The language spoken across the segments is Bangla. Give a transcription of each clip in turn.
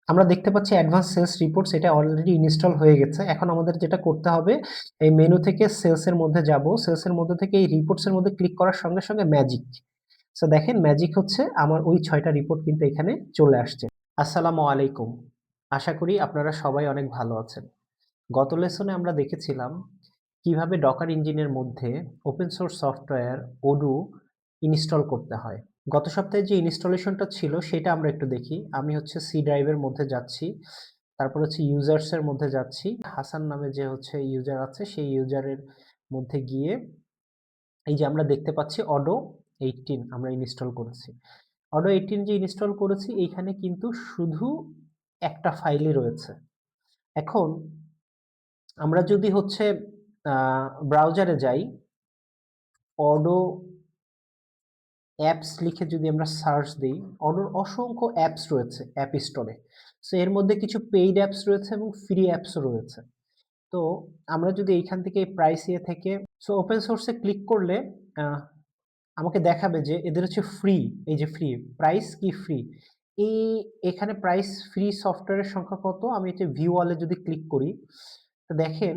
আমরা দেখতে পাচ্ছি অ্যাডভান্স সেলস রিপোর্টস, এটা অলরেডি ইনস্টল হয়ে গেছে। এখন আমাদের যেটা করতে হবে, এই মেনু থেকে সেলসের মধ্যে যাব, সেলসের মধ্যে থেকে এই রিপোর্টসের মধ্যে ক্লিক করার সঙ্গে সঙ্গে ম্যাজিক। সো দেখেন ম্যাজিক হচ্ছে আমার ওই 6টা রিপোর্ট কিন্তু এখানে চলে আসছে। আসসালামু আলাইকুম, আশা করি আপনারা সবাই অনেক ভালো আছেন। গত লেসনে আমরা দেখেছিলাম কিভাবে ডকার ইঞ্জিনের মধ্যে ওপেন সোর্স সফটওয়্যার ওডু ইনস্টল করতে হয়। গত সপ্তাহে যে ইনস্টলেশনটা ছিল সেটা আমরা একটু দেখি। আমি হচ্ছে সি ড্রাইভের মধ্যে যাচ্ছি, তারপর হচ্ছে ইউজার্স এর মধ্যে যাচ্ছি। হাসান নামে যে হচ্ছে ইউজার আছে সেই ইউজারের মধ্যে গিয়ে এই যে আমরা দেখতে পাচ্ছি অডো 18 আমরা ইনস্টল করেছি। অডো 18 যে ইনস্টল করেছি এইখানে কিন্তু শুধু একটা ফাইলই রয়েছে। এখন আমরা যদি হচ্ছে ব্রাউজারে যাই, অডো অ্যাপস লিখে যদি আমরা সার্চ দিই, অডোর অসংখ্য অ্যাপস রয়েছে অ্যাপ স্টোরে। সো এর মধ্যে কিছু পেইড অ্যাপস রয়েছে এবং ফ্রি অ্যাপসও রয়েছে। তো আমরা যদি এইখান থেকে প্রাইস ইয়ে থেকে ওপেন সোর্সে ক্লিক করলে আহ, আমাকে দেখাবে যে এদের হচ্ছে ফ্রি, এই যে ফ্রি প্রাইস কি ফ্রি, এই এখানে প্রাইস ফ্রি সফটওয়্যারের সংখ্যা কত, আমি হচ্ছে ভিউ অলে যদি ক্লিক করি তো দেখেন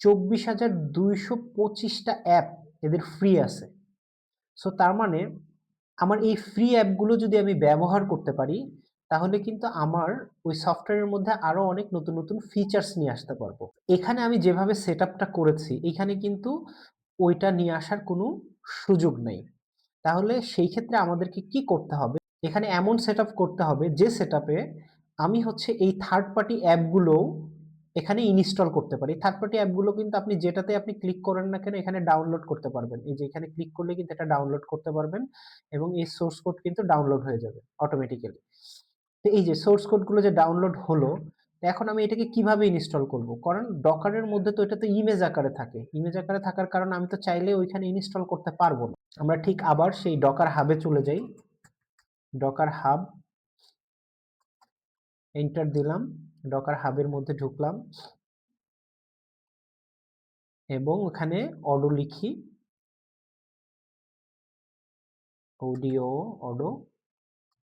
24,225টা অ্যাপ এদের ফ্রি আছে। সো তার মানে আমার এই ফ্রি অ্যাপগুলো যদি আমি ব্যবহার করতে পারি তাহলে কিন্তু আমার ওই সফটওয়্যারের মধ্যে আরো অনেক নতুন নতুন ফিচার্স নিয়ে আসতে পারবো। এখানে আমি যেভাবে সেট আপটা করেছি এখানে কিন্তু ওইটা নিয়ে আসার কোনো সুযোগ নেই। তাহলে সেই ক্ষেত্রে আমাদেরকে কি করতে হবে, এখানে এমন সেট আপ করতে হবে যে সেট আপে আমি হচ্ছে এই থার্ড পার্টি অ্যাপগুলো এখানে ইনস্টল করতে পারি। থার্ড পার্টি অ্যাপগুলো কিন্তু আপনি যেটাতে আপনি ক্লিক করেন না কেন এখানে ডাউনলোড করতে পারবেন। এই যে এখানে ক্লিক করলে কিন্তু এটা ডাউনলোড করতে পারবেন এবং এই সোর্স কোড কিন্তু ডাউনলোড হয়ে যাবে অটোমেটিক্যালি। তো এই যে সোর্স কোডগুলো যে ডাউনলোড হলো, এখন আমি এটাকে কিভাবে ইনস্টল করব, কারণ ডকারের মধ্যে তো এটা তো ইমেজ আকারে থাকে, ইমেজ আকারে থাকার কারণে আমি তো চাইলে ওইখানে ইনস্টল করতে পারবো না। আমরা ঠিক আবার সেই ডকার হাবে চলে যাই, ডকার হাব এন্টার দিলাম, ডকার হাবের মধ্যে ঢুকলাম এবং ওখানে অডো লিখি, অডিও অডো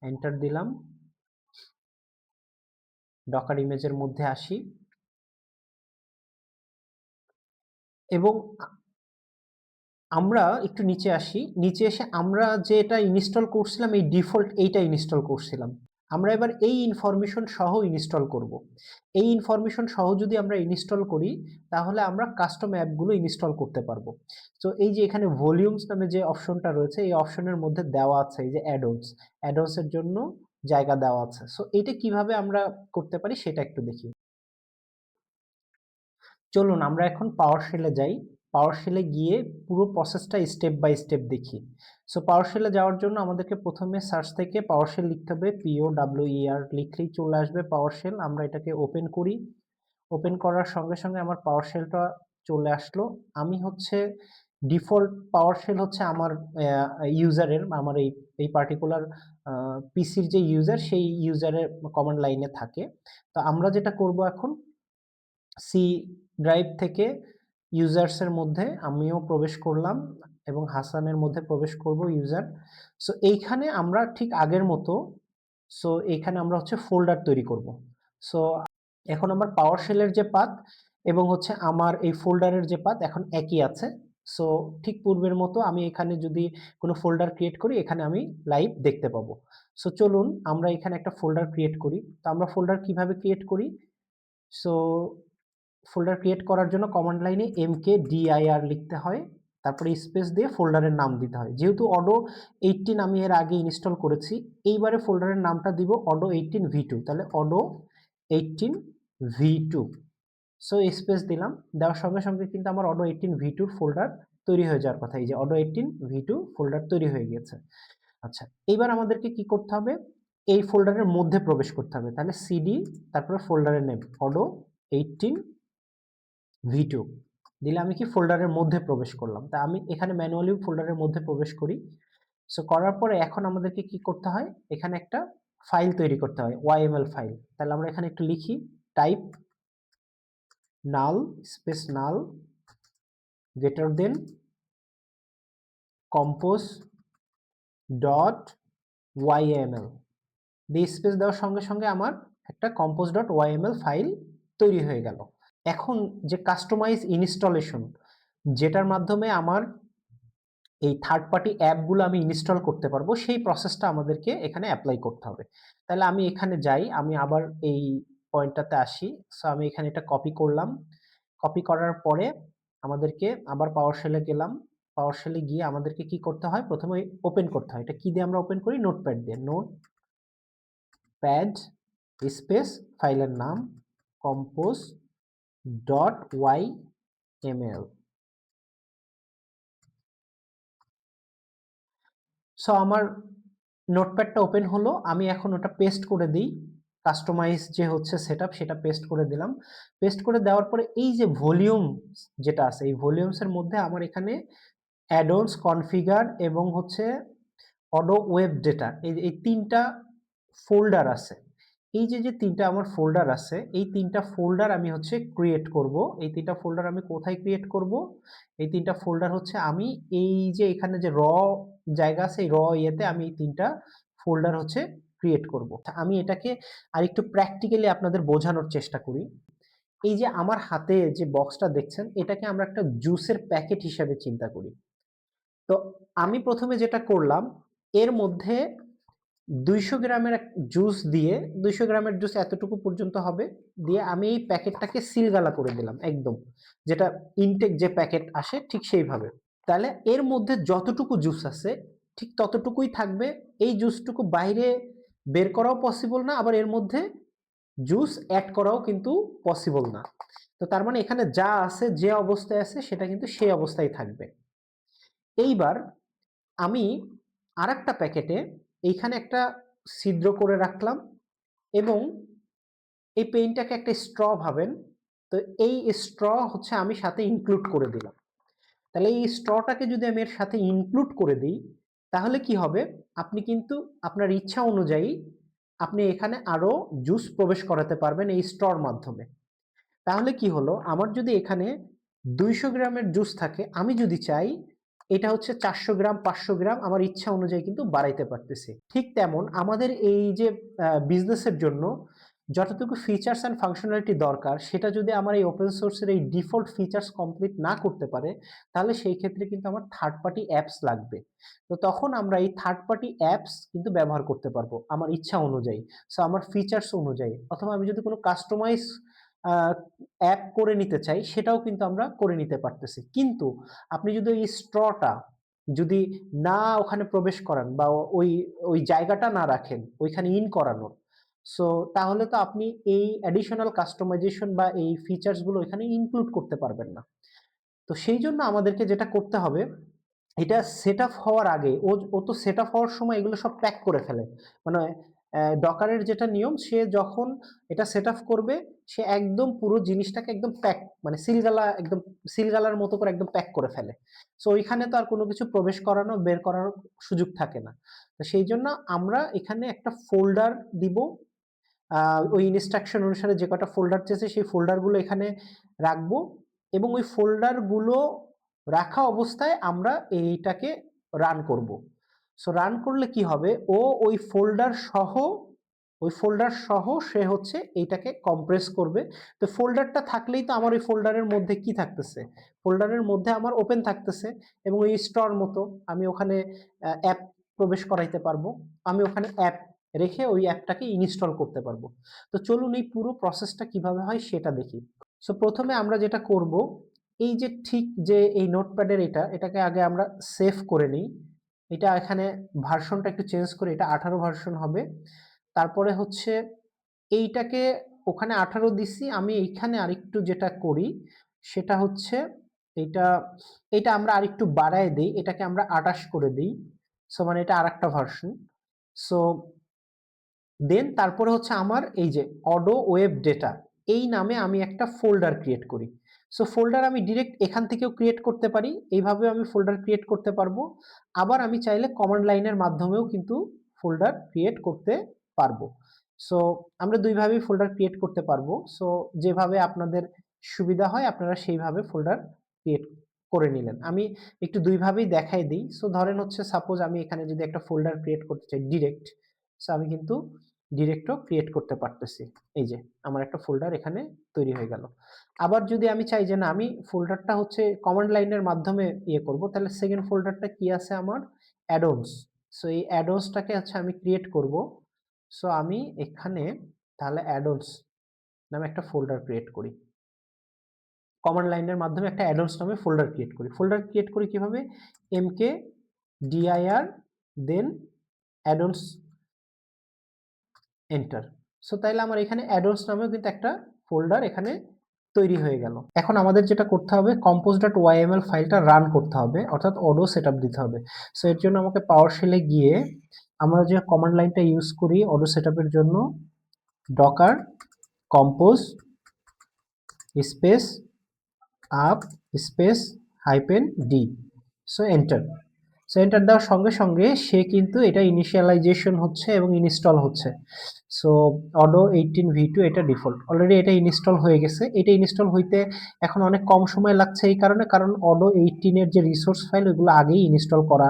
এন্টার দিলাম, ডকার ইমেজের মধ্যে আসি এবং আমরা একটু নিচে আসি, নিচে এসে আমরা যেটা ইনস্টল করছিলাম এই ডিফল্ট এইটা ইনস্টল করছিলাম। আমরা এবার এই ইনফরমেশন সহ ইনস্টল করব। এই ইনফরমেশন সহ যদি আমরা ইনস্টল করি তাহলে আমরা কাস্টম অ্যাপগুলো ইনস্টল করতে পারবো। তো এই যে এখানে ভলিউমস নামে যে অপশনটা রয়েছে এই অপশনের মধ্যে দেওয়া আছে এই যে অ্যাডন্স, অ্যাডন্সের জন্য জায়গা দেওয়া আছে। সো এটা কিভাবে আমরা করতে পারি সেটা একটু দেখি। চলুন আমরা এখন পাওয়ার শেলে যাই, পাওয়ার শেলে গিয়ে পুরো প্রসেসটা স্টেপ বাই স্টেপ দেখি। সো পাওয়ার শেলে যাওয়ার জন্য আমাদেরকে প্রথমে সার্চ থেকে পাওয়ার শেল লিখতে হবে, POWER লিখলেই চলে আসবে পাওয়ার শেল। আমরা এটাকে ওপেন করি, ওপেন করার সঙ্গে সঙ্গে আমার পাওয়ার শেলটা চলে আসলো। আমি হচ্ছে ডিফল্ট পাওয়ার শেল হচ্ছে আমার ইউজারের, আমার এই এই পার্টিকুলার পিসির যে ইউজার সেই ইউজারের কমান্ড লাইনে থাকে। তো আমরা যেটা করব এখন সি ড্রাইভ থেকে ইউজার্স এর মধ্যে আমিও প্রবেশ করলাম এবং হাসানের মধ্যে প্রবেশ করব ইউজার। সো এইখানে আমরা ঠিক আগের মতো, সো এইখানে আমরা হচ্ছে ফোল্ডার তৈরি করব। সো এখন আমার পাওয়ার শেলের যে পাথ এবং হচ্ছে আমার এই ফোল্ডারের যে পাথ এখন একই আছে। সো ঠিক পূর্বের মতো আমি এখানে যদি কোনো ফোল্ডার ক্রিয়েট করি এখানে আমি লাইভ দেখতে পাবো। সো চলুন আমরা এখানে একটা ফোল্ডার ক্রিয়েট করি। তো আমরা ফোল্ডার কিভাবে ক্রিয়েট করি, সো ফোল্ডার ক্রিয়েট করার জন্য কমান্ড লাইনে mkdir লিখতে হয়, তারপরে স্পেস দিয়ে ফোল্ডারের নাম দিতে হয়। যেহেতু অডো 18 আমি এর আগে ইনস্টল করেছি, এইবারে ফোল্ডারের নামটা দিব অডো 18 v2, তাহলে অডো 18 v2। সো স্পেস দিলাম, দেওয়ার সঙ্গে সঙ্গে কিন্তু আমার অডো 18 v2 ফোল্ডার তৈরি হয়ে যাওয়ার কথা। এই যে অডো 18 v2 ফোল্ডার তৈরি হয়ে গেছে। আচ্ছা, এইবার আমাদেরকে কি করতে হবে, এই ফোল্ডারের মধ্যে প্রবেশ করতে হবে। তাহলে সিডি তারপরে ফোল্ডারের নেম অডো 18 v2 দিলে আমি কি ফোল্ডারের মধ্যে প্রবেশ করলাম। তা আমি এখানে ম্যানুয়ালি ফোল্ডারের মধ্যে প্রবেশ করি। সো করার পরে এখন আমাদেরকে কি করতে হয়, এখানে একটা ফাইল তৈরি করতে হয়, YML ফাইল। তাহলে আমরা এখানে একটু লিখি, type null space null greater than compose dot YML। দিয়ে স্পেস দেওয়ার সঙ্গে সঙ্গে আমার একটা compose.yml ফাইল তৈরি হয়ে গেল। এখন যে কাস্টমাইজ ইনস্টলেশন, যেটার মাধ্যমে আমার এই থার্ড পার্টি অ্যাপগুলো আমি ইনস্টল করতে পারবো, সেই প্রসেসটা আমাদেরকে এখানে অ্যাপ্লাই করতে হবে। তাহলে আমি এখানে যাই, আমি আবার এই পয়েন্টটাতে আসি। সো আমি এখানে এটা কপি করলাম। কপি করার পরে আমাদেরকে আবার পাওয়ার শেলে গেলাম। পাওয়ার শেলে গিয়ে আমাদেরকে কি করতে হয়, প্রথমে ওপেন করতে হয়। এটা কি দিয়ে আমরা ওপেন করি? নোটপ্যাড দিয়ে। নোটপ্যাড স্পেস ফাইলের নাম compose.yml। সো আমার নোটপ্যাডটা ওপেন হলো। আমি এখন ওটা পেস্ট করে দিই। কাস্টমাইজ যে হচ্ছে সেটআপ, সেটা পেস্ট করে দিলাম। পেস্ট করে দেওয়ার পরে এই যে ভলিউম যেটা আছে, এই ভলিউমস এর মধ্যে আমার এখানে অ্যাডন্স, কনফিগার এবং হচ্ছে অডো ওয়েব ডেটা, এই তিনটা ফোল্ডার আছে। এই যে তিনটা আমার ফোল্ডার আছে, এই তিনটা ফোল্ডার আমি হচ্ছে ক্রিয়েট করব। এই তিনটা ফোল্ডার আমি কোথায় ক্রিয়েট করব? এই তিনটা ফোল্ডার হচ্ছে আমি এই যে এখানে যে জায়গা আছে, এই ইয়েতে আমি এই তিনটা ফোল্ডার হচ্ছে ক্রিয়েট করব। আমি এটাকে আরেকটু প্র্যাকটিক্যালি আপনাদের বোঝানোর চেষ্টা করি। এই যে আমার হাতে যে বক্সটা দেখছেন, এটাকে আমরা একটা জুসের প্যাকেট হিসেবে চিন্তা করি। তো আমি প্রথমে যেটা করলাম, এর মধ্যে 200 গ্রামের জুস দিয়ে, 200 গ্রামের জুস এতটুকু পর্যন্ত হবে, দিয়ে আমি এই প্যাকেটটাকে সিলগালা করে দিলাম একদম, যেটা ইনটেক যে প্যাকেট আসে ঠিক সেইভাবে। তাহলে এর মধ্যে যতটুকু জুস আছে ঠিক ততটুকুই থাকবে। এই জুসটুকু বাইরে বের করাও পসিবল না, আবার এর মধ্যে জুস অ্যাড করাও কিন্তু পসিবল না। তো তার মানে এখানে যা আছে, যে অবস্থায় আছে সেটা কিন্তু সেই অবস্থায় থাকবে। এইবার আমি আরেকটা প্যাকেটে এইখানে একটা ছিদ্র করে রাখলাম এবং এই পেইনটাকে একটা স্ট্র ভাবেন। তো এই স্ট্র হচ্ছে আমি সাথে ইনক্লুড করে দিলাম। তাহলে এই স্ট্রটাকে যদি আমি এর সাথে ইনক্লুড করে দিই, তাহলে কি হবে? আপনি কিন্তু আপনার ইচ্ছা অনুযায়ী আপনি এখানে আরো জুস প্রবেশ করাতে পারবেন এই স্ট্রর মাধ্যমে। তাহলে কি হলো, আমার যদি এখানে 200 গ্রামের জুস থাকে, আমি যদি চাই এটা হচ্ছে 400 গ্রাম, 500 গ্রাম আমার ইচ্ছা অনুযায়ী কিন্তু বাড়াইতে পারতেছি। ঠিক তেমন আমাদের এই যে বিজনেসের জন্য যতটুকু ফিচার্স এন্ড ফাংশনালিটি দরকার, সেটা যদি আমার এই ওপেন সোর্সের এই ডিফল্ট ফিচার্স কমপ্লিট না করতে পারে, তাহলে সেই ক্ষেত্রে কিন্তু আমার থার্ড পার্টি অ্যাপস লাগবে। তো তখন আমরা এই থার্ড পার্টি অ্যাপস কিন্তু ব্যবহার করতে পারবো আমার ইচ্ছা অনুযায়ী, সো আমার ফিচার্স অনুযায়ী। অথবা আমি যদি কোনো কাস্টমাইজ অ্যাপ করে নিতে চাই, সেটাও কিন্তু আমরা করে নিতে পারতেছি। কিন্তু আপনি যদি ওই স্ট্রটা যদি না ওখানে প্রবেশ করান বা ওই ওই জায়গাটা না রাখেন ওইখানে ইন করানোর, সো তাহলে তো আপনি এই অ্যাডিশনাল কাস্টমাইজেশন বা এই ফিচার্স গুলো এখানে ইনক্লুড করতে পারবেন না। তো সেই জন্য আমাদেরকে যেটা করতে হবে, এটা সেট আপ হওয়ার আগে ও তো সেট আপ হওয়ার সময় এগুলো সব প্যাক করে ফেলে। মানে ডকারের যেটা নিয়ম, সে যখন এটা সেট আপ করবে, সে একদম পুরো জিনিসটাকে একদম প্যাক, মানে একদম সিলগালার মতো করে একদম প্যাক করে ফেলে। সো ওইখানে তো আর কোনো কিছু প্রবেশ করানো বের করার সুযোগ থাকে না। তো সেই জন্য আমরা এখানে একটা ফোল্ডার দিব। ওই ইনস্ট্রাকশন অনুসারে যে কটা ফোল্ডার চেয়েছে সেই ফোল্ডার গুলো এখানে রাখবো এবং ওই ফোল্ডার গুলো রাখা অবস্থায় আমরা এইটাকে রান করব। সো রান করলে কি হবে, ও ওই ফোল্ডার সহ সে হচ্ছে এইটাকে কম্প্রেস করবে। তো ফোল্ডারটা থাকলেই তো আমার ওই ফোল্ডারের মধ্যে কি থাকতেছে, ফোল্ডারের মধ্যে আমার ওপেন থাকতেছে এবং ওই স্টোর মতো আমি ওখানে অ্যাপ প্রবেশ করাইতে পারবো। আমি ওখানে অ্যাপ রেখে ওই অ্যাপটাকে ইনস্টল করতে পারবো। তো চলুন এই পুরো প্রসেসটা কিভাবে হয় সেটা দেখি। সো প্রথমে আমরা যেটা করব, এই যে ঠিক যে এই নোটপ্যাডের এটাকে আগে আমরা সেভ করে নিই। এটা এখানে ভার্সনটা একটু চেঞ্জ করে এটা 18 ভার্সন হবে। তারপরে হচ্ছে এইটাকে ওখানে 18 দিছি, আমি এইখানে আরেকটু যেটা করি সেটা হচ্ছে এটা এটা আমরা আরেকটু বাড়ায় দেই, এটাকে আমরা 28 করে দিই। সো মানে এটা আরেকটা ভার্সন। সো দেন তারপরে হচ্ছে আমার এই যে অডো ওয়েব ডেটা, এই নামে আমি একটা ফোল্ডার ক্রিয়েট করি। সো ফোল্ডার আমি ডিরেক্ট এখান থেকেও ক্রিয়েট করতে পারি, এইভাবে আমি ফোল্ডার ক্রিয়েট করতে পারবো। আবার আমি চাইলে কমান্ড লাইনের মাধ্যমেও কিন্তু ফোল্ডার ক্রিয়েট করতে পারবো। সো আমরা দুইভাবেই ফোল্ডার ক্রিয়েট করতে পারবো। সো যেভাবে আপনাদের সুবিধা হয় আপনারা সেইভাবে ফোল্ডার ক্রিয়েট করে নিলেন। আমি একটু দুইভাবেই দেখাই দিই। সো ধরেন হচ্ছে সাপোজ আমি এখানে যদি একটা ফোল্ডার ক্রিয়েট করতে চাই ডিরেক্ট, সো আমি কিন্তু ডিরেক্টও ক্রিয়েট করতে পারতেছি। এই যে আমার একটা ফোল্ডার এখানে তৈরি হয়ে গেল। আবার যদি আমি চাই যে না আমি ফোল্ডারটা হচ্ছে কমান্ড লাইনের মাধ্যমে ইয়ে করব, তাহলে সেকেন্ড ফোল্ডারটা কি আছে আমার অ্যাডন্স। সো এই অ্যাডন্সটাকে হচ্ছে আমি ক্রিয়েট করব। সো আমি এখানে তাহলে অ্যাডন্স নামে একটা ফোল্ডার ক্রিয়েট করি। কমান্ড লাইনের মাধ্যমে একটা অ্যাডন্স নামে ফোল্ডার ক্রিয়েট করি। ফোল্ডার ক্রিয়েট করি কিভাবে? mkdir দেন অ্যাডন্স এন্টার। সো তাইলে আমার এখানে অ্যাডন্স নামেও কিন্তু একটা ফোল্ডার এখানে তৈরি হয়ে গেল। এখন আমাদের যেটা করতে হবে compose.yml ফাইলটা রান করতে হবে, অর্থাৎ অডো সেটআপ দিতে হবে। সো এর জন্য আমাকে পাওয়ারশেলে গিয়ে আমরা যে কমান্ড লাইনটা ইউজ করি অডো সেটআপের জন্য docker compose space up space -d। So enter. So enter দেওয়ার সঙ্গে সঙ্গে সে কিন্তু এটা ইনিশিয়ালাইজেশন হচ্ছে এবং ইনস্টল হচ্ছে। সো অডো 18v2 এটা ডিফল্ট অলরেডি এটা ইনস্টল হয়ে গেছে। এটা ইনস্টল হইতে এখন অনেক কম সময় লাগছে এই কারণে, কারণ অডো 18 এর যে রিসোর্স ফাইল ওইগুলো আগেই ইনস্টল করা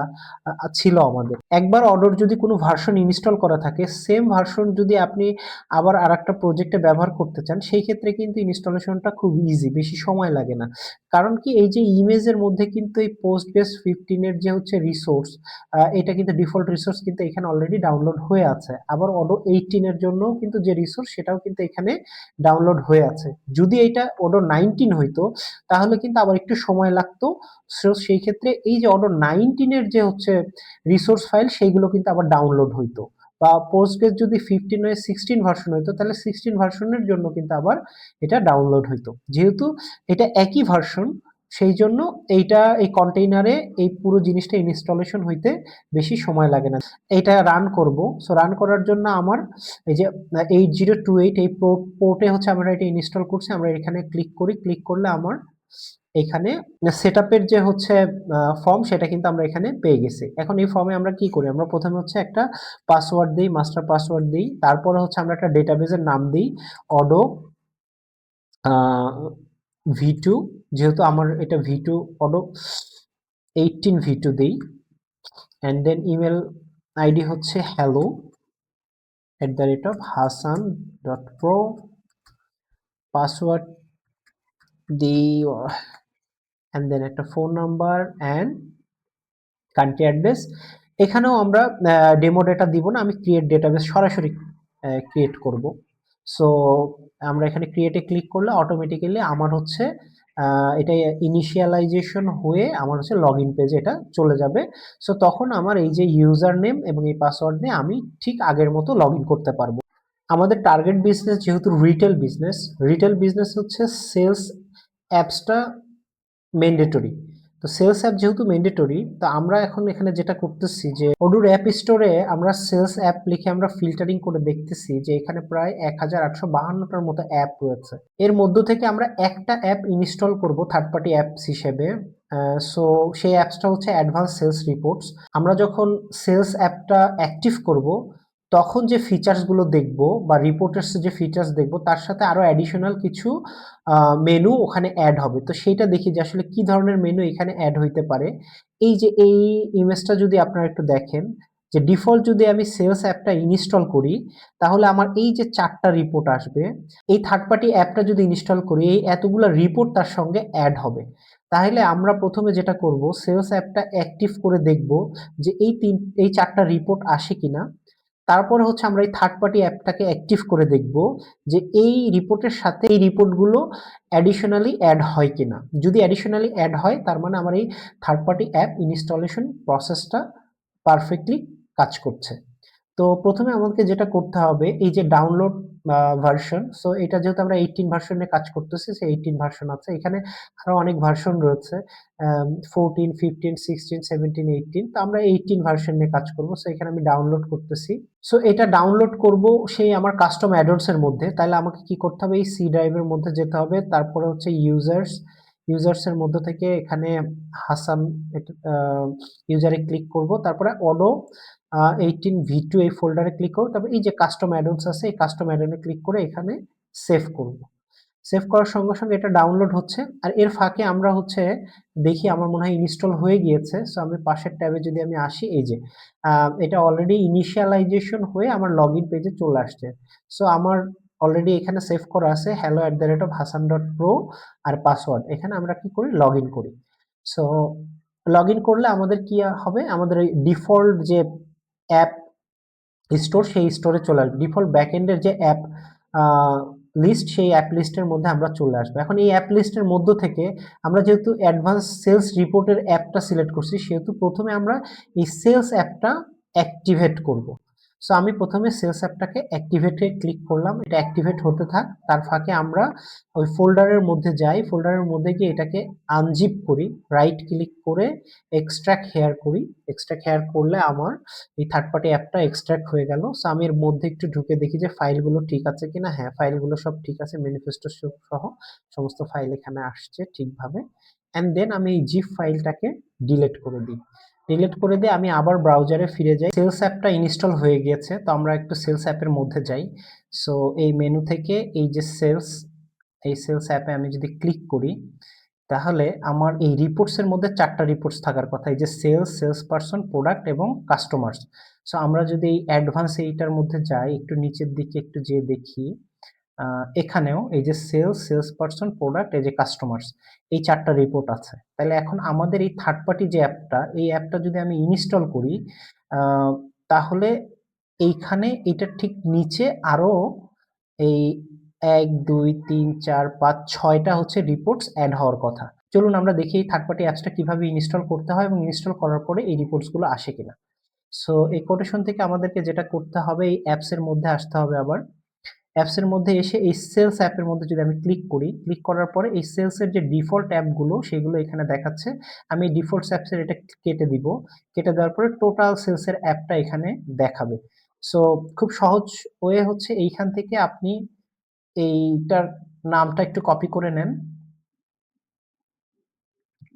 ছিল আমাদের। একবার অডোর যদি কোনো ভার্সন ইনস্টল করা থাকে, সেম ভার্সন যদি আপনি আবার আরেকটা প্রজেক্টে ব্যবহার করতে চান, সেই ক্ষেত্রে কিন্তু ইনস্টলেশনটা খুব ইজি, বেশি সময় লাগে না। কারণ কি এই যে ইমেজের মধ্যে কিন্তু এই পোস্টগ্রেস 15 এর যে হচ্ছে রিসোর্স, এটা কিন্তু ডিফল্ট রিসোর্স কিন্তু এখানে অলরেডি ডাউনলোড হয়ে আছে। আবার অডো 18 এর জন্য কিন্তু যে রিসোর্স সেটাও কিন্তু এখানে ডাউনলোড হয়ে আছে। যদি এটা অডো 19 হইতো তাহলে কিন্তু আবার একটু সময় লাগতো। সো সেই ক্ষেত্রে এই যে অডো 19 এর যে হচ্ছে রিসোর্স ফাইল সেইগুলো কিন্তু আবার ডাউনলোড হইতো। বা পোস্টগ্রেস যদি 15 হয়ে 16 ভার্সন হইতো তাহলে 16 ভার্সনের জন্য কিন্তু আবার এটা ডাউনলোড হইতো। যেহেতু এটা একই ভার্সন সেই জন্য এইটা এই কন্টেইনারে এই পুরো জিনিসটা ইনস্টলেশন হইতে বেশি সময় লাগে না। এটা রান করব। সো রান করার জন্য আমার এই যে 8028 এই পোর্টে হচ্ছে আমরা এটা ইনস্টল করছি। আমরা এখানে ক্লিক করি, ক্লিক করলে আমার এখানে সেটআপের যে হচ্ছে ফর্ম সেটা কিন্তু আমরা এখানে পেয়ে গেছি। এখন এই ফর্মে আমরা কি করি? আমরা প্রথমে হচ্ছে একটা পাসওয়ার্ড দিই, মাস্টার পাসওয়ার্ড দিই, তারপরে হচ্ছে আমরা একটা ডেটাবেসের নাম দিই অডো v2, যেহেতু আমার এটা v2 অডো 18 v2 দিই, এন্ড দেন ইমেল আইডি হচ্ছে hello@hasan.pro, পাসওয়ার্ড দিই এন্ড দেন একটা phone number and country address. এখানেও আমরা ডেমো ডেটা দিব না, আমি ক্রিয়েট ডেটাবেস সরাসরি ক্রিয়েট করব। সো আমরা এখানে ক্রিয়েটে ক্লিক করলে অটোমেটিক্যালি আমার হচ্ছে এটা ইনিশিয়ালাইজেশন হয়ে আমার হচ্ছে লগ ইন পেজে এটা চলে যাবে। সো তখন আমার এই যে ইউজার নেম এবং এই পাসওয়ার্ড নিয়ে আমি ঠিক আগের মতো লগ ইন করতে পারবো। আমাদের টার্গেট বিজনেস যেহেতু রিটেল বিজনেস হচ্ছে সেলস অ্যাপসটা ম্যান্ডেটরি। তো সেলস অ্যাপ যেহেতু ম্যান্ডেটরি, তো আমরা এখন এখানে যেটা করতেছি যে অডুর অ্যাপ স্টোরে আমরা সেলস অ্যাপ লিখে আমরা ফিল্টারিং করে দেখতেছি যে এখানে প্রায় 1852টার মতো অ্যাপ রয়েছে। এর মধ্য থেকে আমরা একটা অ্যাপ ইনস্টল করব থার্ড পার্টি অ্যাপস হিসেবে। সো সেই অ্যাপসটা হচ্ছে অ্যাডভান্স সেলস রিপোর্টস। আমরা যখন সেলস অ্যাপটা অ্যাক্টিভ করব তখন যে ফিচার্সগুলো দেখব বা রিপোর্টার্স যে ফিচার্স দেখব তার সাথে আরো অ্যাডিশনাল কিছু মেনু ওখানে অ্যাড হবে। তো সেইটা দেখি যে আসলে কি ধরনের মেনু এখানে অ্যাড হইতে পারে। এই যে এই ইমেজটা যদি আপনারা একটু দেখেন যে ডিফল্ট যদি আমি সেলস অ্যাপটা ইনস্টল করি তাহলে আমার এই যে 4টা রিপোর্ট আসবে। এই থার্ড পার্টি অ্যাপটা যদি ইনস্টল করি এই এতগুলো রিপোর্ট তার সঙ্গে অ্যাড হবে। তাহলে আমরা প্রথমে যেটা করব সেলস অ্যাপটা অ্যাক্টিভ করে দেখব যে এই 4টা রিপোর্ট আসে কিনা। তারপরে হচ্ছে আমরা এই থার্ড পার্টি অ্যাপটাকে অ্যাক্টিভ করে দেখব যে এই রিপোর্টের সাথে এই রিপোর্টগুলো অ্যাডিশনালি অ্যাড হয় কিনা। যদি অ্যাডিশনালি অ্যাড হয় তার মানে আমার এই থার্ড পার্টি অ্যাপ ইনস্টলেশন প্রসেসটা পারফেক্টলি কাজ করছে। তো প্রথমে আমাদেরকে যেটা করতে হবে এই যে ডাউনলোড ভার্সন। সো এটা যেহেতু আমরা 18 ভার্সনে কাজ করতেছি, সেই 18 ভার্সন আছে, এখানে আরো অনেক ভার্সন রয়েছে 14 15 16 17 18। তো আমরা 18 ভার্সন নিয়ে কাজ করব। সো এখানে আমি ডাউনলোড করতেছি। সো এটা ডাউনলোড করব সেই আমার কাস্টম অ্যাডন্স এর মধ্যে। তাহলে আমাকে কি করতে হবে? এই সি ড্রাইভের মধ্যে যেতে হবে, তারপরে হচ্ছে ইউজার্স এর মধ্যে থেকে এখানে হাসান ইউজারে ক্লিক করব, তারপরে অডো 18v2 এই ফোল্ডারে ক্লিক করব, তারপর এই যে কাস্টম অ্যাডন্স আছে এই কাস্টম অ্যাডনে ক্লিক করে এখানে সেভ করব। সেভ করার সঙ্গে সঙ্গে এটা ডাউনলোড হচ্ছে, আর এর ফাঁকে আমরা হচ্ছে দেখি আমার মনে হয় ইনস্টল হয়ে গিয়েছে। সো আমি পাশের ট্যাবে যদি আমি আসি, এই যে এটা অলরেডি ইনিশিয়ালাইজেশন হয়ে আমার লগ ইন পেজে চলে আসছে। সো আমার অলরেডি এখানে সেভ করা আছে hello@hasan.pro আর পাসওয়ার্ড। এখানে আমরা কি করি, লগ ইন করি। সো লগ ইন করলে আমাদের কি হবে, আমাদের ওই ডিফল্ট যে অ্যাপ স্টোর, সেই স্টোরে চলে আসবে। ডিফল্ট ব্যাকএন্ডের যে অ্যাপ লিস্ট, সেই অ্যাপ লিস্টের মধ্যে আমরা চলে আসবো। এখন এই অ্যাপ লিস্টের মধ্য থেকে আমরা যেহেতু অ্যাডভান্স সেলস রিপোর্টের অ্যাপটা সিলেক্ট করছি, সেহেতু প্রথমে আমরা এই সেলস অ্যাপটা অ্যাক্টিভেট করব। সো আমি প্রথমে সেলস অ্যাপটাকে অ্যাক্টিভেটে ক্লিক করলাম, এটা অ্যাক্টিভেট হতে থাক। তার ফাঁকে আমরা ওই ফোল্ডারের মধ্যে যাই, ফোল্ডারের মধ্যে গিয়ে এটাকে আনজিপ করি, রাইট ক্লিক করে এক্সট্রাক্ট হেয়ার করি। এক্সট্রাক্ট হেয়ার করলে আমার এই থার্ড পার্টি অ্যাপটা এক্সট্রাক্ট হয়ে গেল। সো আমি এর মধ্যে একটু ঢুকে দেখি যে ফাইলগুলো ঠিক আছে কিনা। হ্যাঁ, ফাইলগুলো সব ঠিক আছে, ম্যানিফেস্টো সহ সমস্ত ফাইল এখানে আসছে ঠিকভাবে। অ্যান্ড দেন আমি এই জিপ ফাইলটাকে ডিলিট করে দিই। ডিলিট করে দিয়ে আমি আবার ব্রাউজারে ফিরে যাই। সেলস অ্যাপটা ইনস্টল হয়ে গিয়েছে, তো আমরা একটু সেলস অ্যাপের মধ্যে যাই। সো এই মেনু থেকে এই যে সেলস, এই সেলস অ্যাপে আমি যদি ক্লিক করি, তাহলে আমার এই রিপোর্টস এর মধ্যে 4টা রিপোর্টস থাকার কথা, এই যে সেলস, সেলস পারসন, প্রোডাক্ট এবং কাস্টমার্স। সো আমরা যদি এই অ্যাডভান্স এইটার মধ্যে যাই, একটু নিচের দিকে একটু যেয়ে দেখি, এখানেও এই যে সেলস, সেলস পারসন, প্রোডাক্ট, এই যে কাস্টমার্স, এই 4টা রিপোর্ট আছে। তাহলে এখন আমাদের এই থার্ড পার্টি যে অ্যাপটা, এই অ্যাপটা যদি আমি ইনস্টল করি, তাহলে এইখানে এটার ঠিক নিচে আরো এই ১, ২, ৩, ৪, ৫, ৬টা হচ্ছে রিপোর্টস এড হওয়ার কথা। চলুন আমরা দেখি এই থার্ড পার্টি অ্যাপসটা কিভাবে ইনস্টল করতে হয় এবং ইনস্টল করার পরে এই রিপোর্টস গুলো আসে কিনা। সো এই কোটেশন থেকে আমাদেরকে যেটা করতে হবে, এই অ্যাপস এর মধ্যে আসতে হবে। আবার অ্যাপস এর মধ্যে এসে এই সেলস অ্যাপের মধ্যে যদি আমি ক্লিক করি, ক্লিক করার পরে এই সেলস এর যে ডিফল্ট অ্যাপগুলো, সেগুলো এখানে দেখাচ্ছে। আমি ডিফল্ট অ্যাপস এর এটা কেটে দিব। কেটে দেওয়ার পরে টোটাল সেলস এর অ্যাপটা এখানে দেখাবে। সো খুব সহজ ওয়ে হচ্ছে, এইখান থেকে আপনি এইটার নামটা একটু কপি করে নেন।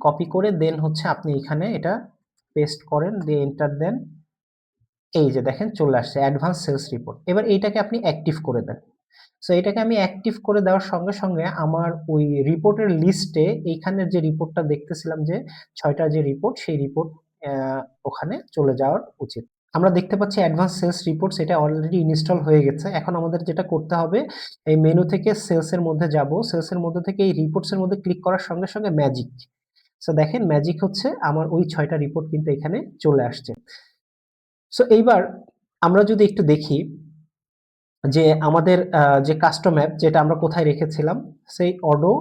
কপি করে দেন হচ্ছে আপনি এখানে এটা পেস্ট করেন, দিয়ে এন্টার দেন। এই যে দেখেন চলে আসছে অ্যাডভান্স সেলস রিপোর্ট। এবার এইটাকে আপনি অ্যাক্টিভ করে দেন। সো এটাকে আমি অ্যাক্টিভ করে দেওয়ার সঙ্গে সঙ্গে আমার ওই রিপোর্টের লিস্টে এইখানের যে রিপোর্টটা দেখতেছিলাম যে ৬টা যে রিপোর্ট, সেই রিপোর্ট ওখানে চলে যাওয়ার উচিত। আমরা দেখতে পাচ্ছি অ্যাডভান্স সেলস রিপোর্টস, এটা অলরেডি ইনস্টল হয়ে গেছে। এখন আমাদের যেটা করতে হবে, এই মেনু থেকে সেলস এর মধ্যে যাব। সেলস এর মধ্যে থেকে এই রিপোর্টস এর মধ্যে ক্লিক করার সঙ্গে সঙ্গে ম্যাজিক। সো দেখেন ম্যাজিক হচ্ছে আমার ওই ৬টা রিপোর্ট কিন্তু এখানে চলে আসছে। সো এইবার আমরা যদি একটু দেখি যে আমাদের যে কাস্টম অ্যাপ যেটা আমরা কোথায় রেখেছিলাম, সেই অডো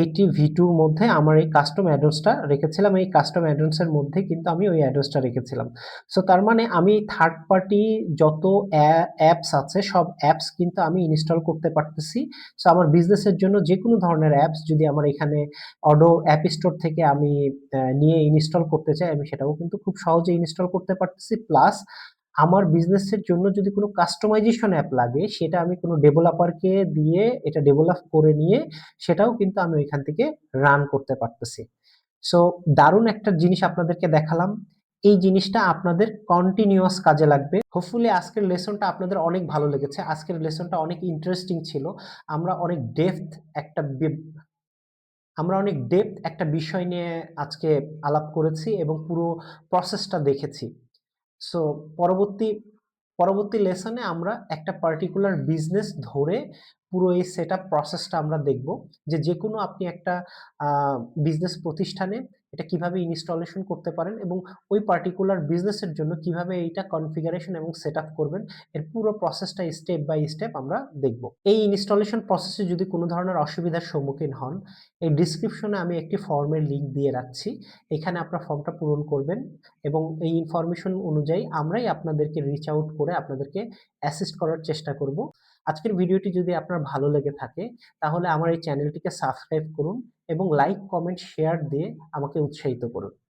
80 V2 র মধ্যে আমার এই কাস্টম অ্যাড্রেসটা রেখেছিলাম। এই কাস্টম অ্যাড্রেসের মধ্যে কিন্তু আমি ওই অ্যাড্রেসটা রেখেছিলাম। সো তার মানে আমি থার্ড পার্টি যত অ্যাপস আছে, সব অ্যাপস কিন্তু আমি ইনস্টল করতে পারতেছি। সো আমার বিজনেসের জন্য যেকোনো ধরনের অ্যাপস যদি আমার এখানে অডো অ্যাপ স্টোর থেকে আমি নিয়ে ইনস্টল করতে চাই, আমি সেটাও কিন্তু খুব সহজে ইনস্টল করতে পারতেছি। প্লাস আমার বিজনেসের জন্য যদি কোনো কাস্টমাইজেশন অ্যাপ লাগে, সেটা আমি কোনো ডেভেলপারকে দিয়ে এটা ডেভেলপ করে নিয়ে সেটাও কিন্তু আমি ওইখান থেকে রান করতে পারতেছি। সো দারুণ একটা জিনিস আপনাদেরকে দেখালাম। এই জিনিসটা আপনাদের কন্টিনিউয়াস কাজে লাগবে। হোপফুলি আজকের লেসনটা আপনাদের অনেক ভালো লেগেছে। আজকের লেসনটা অনেক ইন্টারেস্টিং ছিল। আমরা অনেক ডেপথ একটা বিষয় নিয়ে আজকে আলাপ করেছি এবং পুরো প্রসেসটা দেখেছি। সো পরবর্তী পরবর্তী লেসনে আমরা একটা পার্টিকুলার বিজনেস ধরে পুরো এই সেটআপ প্রসেসটা আমরা দেখব, যে যেকোনো আপনি একটা বিজনেস প্রতিষ্ঠানে এটা কিভাবে ইনস্টলেশন করতে পারেন এবং ওই পার্টিকুলার বিজনেসের জন্য কিভাবে এইটা কনফিগারেশন এবং সেটআপ করবেন, এর পুরো প্রসেসটা স্টেপ বাই স্টেপ আমরা দেখব। এই ইনস্টলেশন প্রসেসে যদি কোনো ধরনের অসুবিধার সম্মুখীন হন, এই ডিসক্রিপশনে আমি একটি ফর্মের লিংক দিয়ে রাখছি। এখানে আপনার ফর্মটা পূরণ করবেন এবং এই ইনফরমেশন অনুযায়ী আমরাই আপনাদেরকে রিচ আউট করে আপনাদেরকে অ্যাসিস্ট করার চেষ্টা করব। আজকের ভিডিওটি যদি আপনার ভালো লেগে থাকে, তাহলে আমার এই চ্যানেলটিকে সাবস্ক্রাইব করুন এবং লাইক, কমেন্ট, শেয়ার দিয়ে আমাকে উৎসাহিত করুন।